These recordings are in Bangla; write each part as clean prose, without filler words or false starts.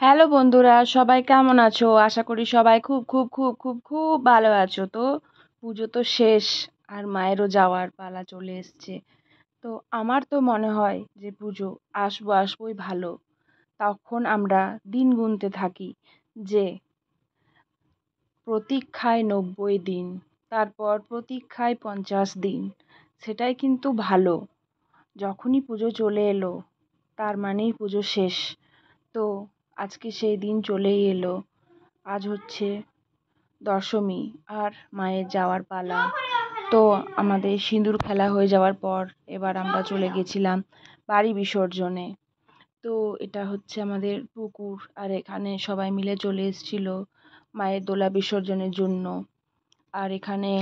হ্যালো বন্ধুরা, সবাই কেমন আছো? আশা করি সবাই খুব খুব খুব খুব খুব ভালো আছো। তো পুজো তো শেষ, আর মায়েরও যাওয়ার পালা চলে এসছে। তো আমার তো মনে হয় যে পুজো আসবোই ভালো। তখন আমরা দিন গুনতে থাকি যে প্রতীক্ষায় 90 দিন, তারপর প্রতীক্ষায় 50 দিন। সেটাই কিন্তু ভালো। যখনই পুজো চলে এলো তার মানেই পুজো শেষ। তো আজকে সেই দিন চলেই এলো। আজ হচ্ছে দশমী, আর মায়ের যাওয়ার পালা। তো আমাদের সিঁদুর খেলা হয়ে যাওয়ার পর এবার আমরা চলে গেছিলাম বাড়ি বিসর্জনে। তো এটা হচ্ছে আমাদের পুকুর, আর এখানে সবাই মিলে চলে এসেছিল মায়ের দোলা বিসর্জনের জন্য। আর এখানে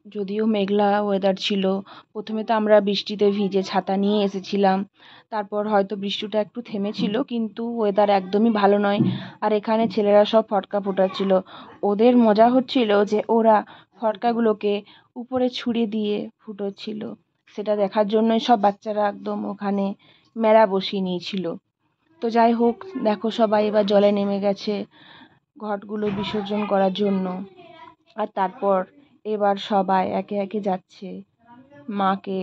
যদিও মেঘলা ওয়েদার ছিল, প্রথমে তো আমরা বৃষ্টিতে ভিজে ছাতা নিয়ে এসেছিলাম। তারপর হয়তো বৃষ্টিটা একটু থেমেছিল, কিন্তু ওয়েদার একদমই ভালো নয়। আর এখানে ছেলেরা সব ফটকা ফোটাচ্ছিল। ওদের মজা হচ্ছিল যে ওরা ফটকাগুলোকে উপরে ছুঁড়ে দিয়ে ফুটোচ্ছিল। সেটা দেখার জন্যই সব বাচ্চারা একদম ওখানে মেলা বসিয়ে নিয়েছিল। তো যাই হোক, দেখো সবাই এবার জলে নেমে গেছে ঘটগুলো বিসর্জন করার জন্য। আর তারপর এবার সবাই একে একে যাচ্ছে মাকে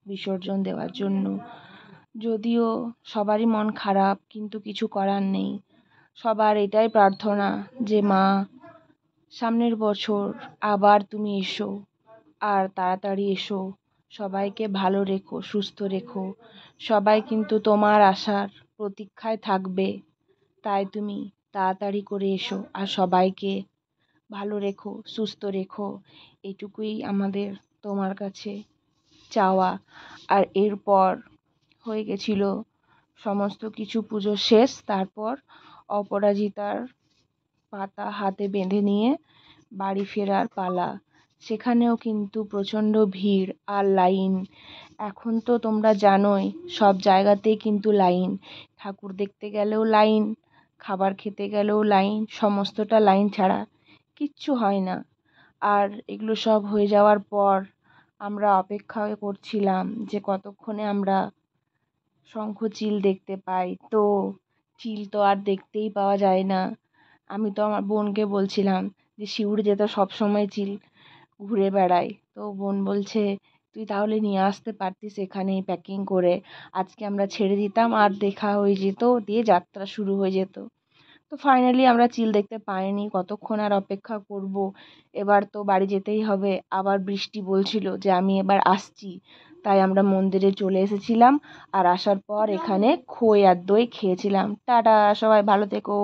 বিসর্জন দেওয়ার জন্য। যদিও সবারই মন খারাপ, কিন্তু কিছু করার নেই। সবার এটাই প্রার্থনা যে মা, সামনের বছর আবার তুমি এসো, আর তাড়াতাড়ি এসো। সবাইকে ভালো রেখো, সুস্থ রেখো। সবাই কিন্তু তোমার আশার প্রতীক্ষায় থাকবে। তাই তুমি তাড়াতাড়ি করে এসো, আর সবাইকে ভালো রেখো, সুস্থ রেখো। এটুকুই আমাদের তোমার কাছে চাওয়া। আর এরপর হয়ে গেছিল সমস্ত কিছু, পুজো শেষ। তারপর অপরাজিতার পাতা হাতে বেঁধে নিয়ে বাড়ি ফেরার পালা। সেখানেও কিন্তু প্রচণ্ড ভিড় আর লাইন। এখন তো তোমরা জানোই সব জায়গাতেই কিন্তু লাইন। ঠাকুর দেখতে গেলেও লাইন, খাবার খেতে গেলেও লাইন, সমস্তটা লাইন ছাড়া কিচ্ছু হয় না। আর এগুলো সব হয়ে যাওয়ার পর আমরা অপেক্ষা করছিলাম যে কতক্ষণে আমরা শঙ্খ চিল দেখতে পাই। তো চিল তো আর দেখতেই পাওয়া যায় না। আমি তো আমার বোনকে বলছিলাম যে শিউরে যেতে সবসময় চিল ঘুরে বেড়ায়। তো বোন বলছে, তুই তাহলে নিয়ে আসতে পারতিস এখানেই প্যাকিং করে, আজকে আমরা ছেড়ে দিতাম আর দেখা হয়ে যেত, দিয়ে যাত্রা শুরু হয়ে যেত। তো ফাইনালি আমরা চিল দেখতে পাইনি। কতক্ষণ আর অপেক্ষা করব? এবার তো বাড়ি যেতেই হবে। আবার বৃষ্টি বলছিল যে আমি এবার আসছি, তাই আমরা মন্দিরে চলে এসেছিলাম। আর আসার পর এখানে খই আর দই খেয়েছিলাম। টাটা, সবাই ভালো থেকো।